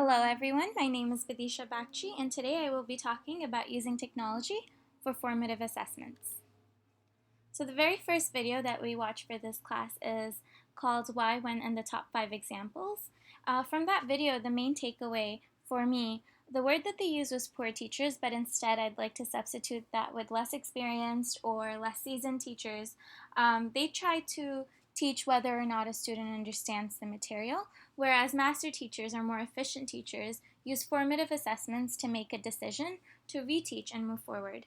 Hello everyone, my name is Vidisha Bakchi and today I will be talking about using technology for formative assessments. So the very first video that we watch for this class is called Why, When, and the Top 5 Examples. From that video, the main takeaway for me, the word that they used was poor teachers, but instead I'd like to substitute that with less experienced or less seasoned teachers. They try to teach whether or not a student understands the material, whereas master teachers or more efficient teachers use formative assessments to make a decision to reteach and move forward,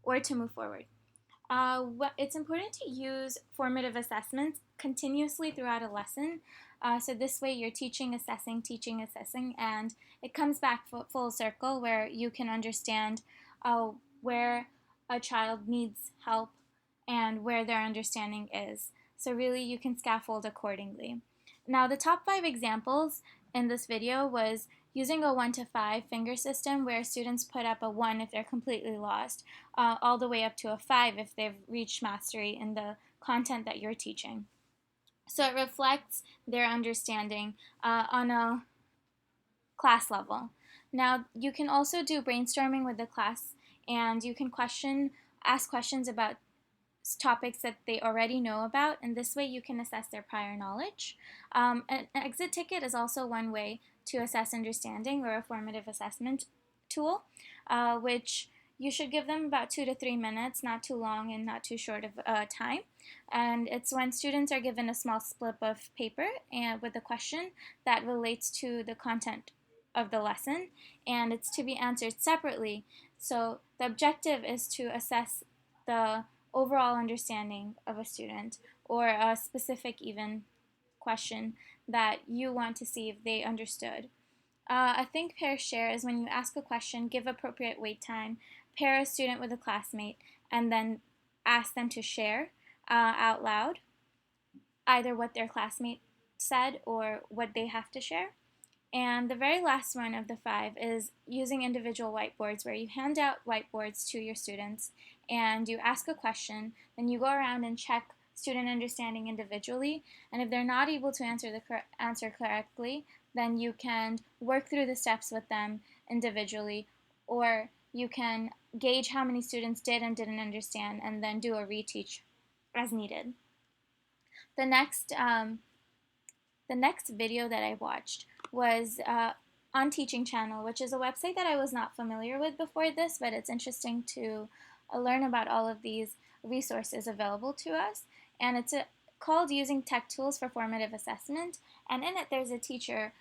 or to move forward. It's important to use formative assessments continuously throughout a lesson. So this way you're teaching, assessing, and it comes back full circle where you can understand where a child needs help and where their understanding is. So really you can scaffold accordingly. Now the top 5 examples in this video was using a 1 to 5 finger system where students put up a 1 if they're completely lost, all the way up to a 5 if they've reached mastery in the content that you're teaching. So it reflects their understanding on a class level. Now you can also do brainstorming with the class and you can ask questions about topics that they already know about, and this way you can assess their prior knowledge. An exit ticket is also one way to assess understanding, or a formative assessment tool, which you should give them about 2 to 3 minutes, not too long and not too short of time. And it's when students are given a small slip of paper and with a question that relates to the content of the lesson, and it's to be answered separately. So the objective is to assess the overall understanding of a student, or a specific even question that you want to see if they understood. A think, pair, share is when you ask a question, give appropriate wait time, pair a student with a classmate, and then ask them to share out loud either what their classmate said or what they have to share. And the very last one of the 5 is using individual whiteboards, where you hand out whiteboards to your students and you ask a question, then you go around and check student understanding individually, and if they're not able to answer correctly, then you can work through the steps with them individually, or you can gauge how many students did and didn't understand and then do a reteach as needed. The next video that I watched was on Teaching Channel, which is a website that I was not familiar with before this, but it's interesting to learn about all of these resources available to us. And it's called Using Tech Tools for Formative Assessment, and in it there's a teacher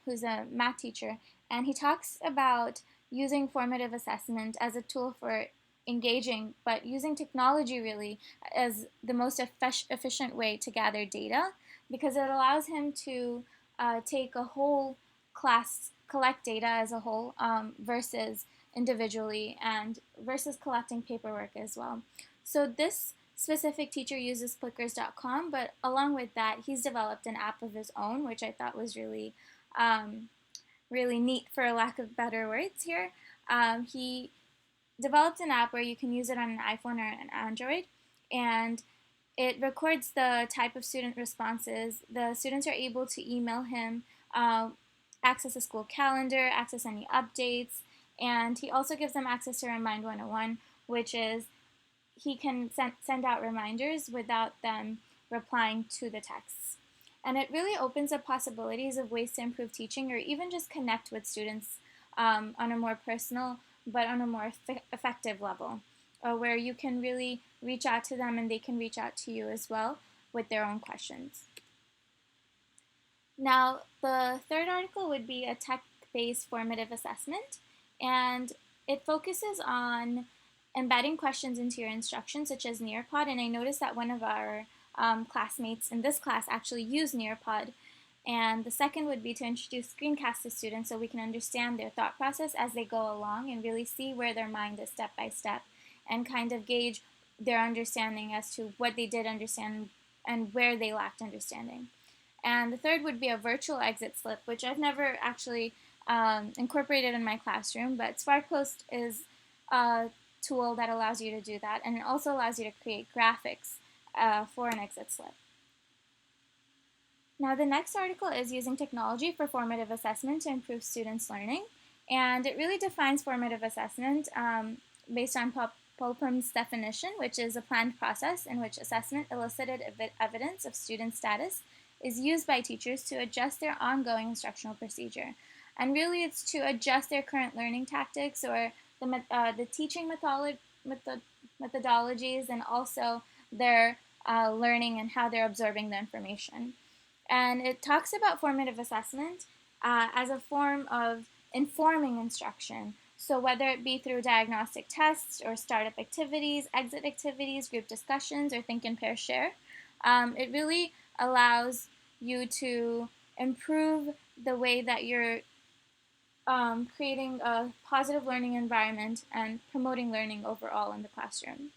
who's a math teacher, and he talks about using formative assessment as a tool for engaging, but using technology really as the most efficient way to gather data, because it allows him to take a whole class, collect data as a whole versus individually, and versus collecting paperwork as well. So this specific teacher uses clickers.com, but along with that, he's developed an app of his own, which I thought was really, really neat, for lack of better words here. He developed an app where you can use it on an iPhone or an Android, and it records the type of student responses. The students are able to email him, access a school calendar, access any updates, and he also gives them access to Remind 101, which is he can send out reminders without them replying to the texts. And it really opens up possibilities of ways to improve teaching, or even just connect with students on a more personal but on a more effective level, where you can really reach out to them and they can reach out to you as well with their own questions. Now, the third article would be a tech-based formative assessment, and it focuses on embedding questions into your instruction, such as Nearpod, and I noticed that one of our classmates in this class actually used Nearpod. And the second would be to introduce screencasts to students so we can understand their thought process as they go along and really see where their mind is step by step, and kind of gauge their understanding as to what they did understand and where they lacked understanding. And the third would be a virtual exit slip, which I've never actually incorporated in my classroom, but SparkPost is a tool that allows you to do that, and it also allows you to create graphics for an exit slip. Now, the next article is using technology for formative assessment to improve students' learning. And it really defines formative assessment based on Popham's definition, which is a planned process in which assessment elicited evidence of student status is used by teachers to adjust their ongoing instructional procedure. And really, it's to adjust their current learning tactics or the teaching methodologies and also their learning and how they're absorbing the information. And it talks about formative assessment as a form of informing instruction. So whether it be through diagnostic tests or startup activities, exit activities, group discussions, or think and pair share, it really allows you to improve the way that you're creating a positive learning environment and promoting learning overall in the classroom.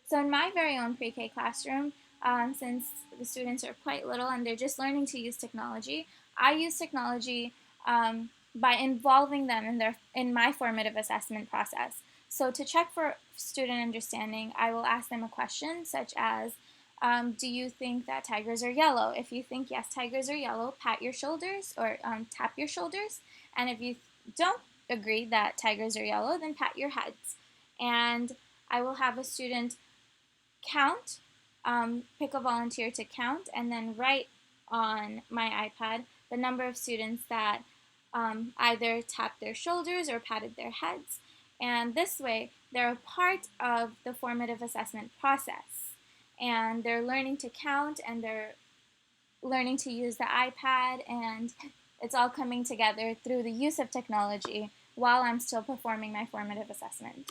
So in my very own pre-K classroom, since the students are quite little and they're just learning to use technology, I use technology by involving them in my formative assessment process. So to check for student understanding, I will ask them a question such as, do you think that tigers are yellow? If you think yes, tigers are yellow, pat your shoulders or tap your shoulders. And if you don't agree that tigers are yellow, then pat your heads. And I will have a student count, pick a volunteer to count, and then write on my iPad the number of students that either tapped their shoulders or patted their heads. And this way, they're a part of the formative assessment process. And they're learning to count and they're learning to use the iPad, and it's all coming together through the use of technology while I'm still performing my formative assessment.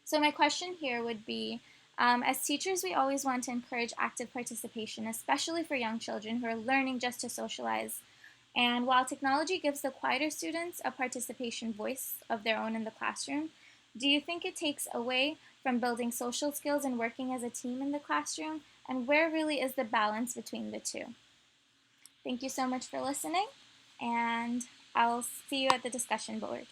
So my question here would be, as teachers, we always want to encourage active participation, especially for young children who are learning just to socialize. And while technology gives the quieter students a participation voice of their own in the classroom, do you think it takes away from building social skills and working as a team in the classroom? And where really is the balance between the two? Thank you so much for listening, and I'll see you at the discussion board.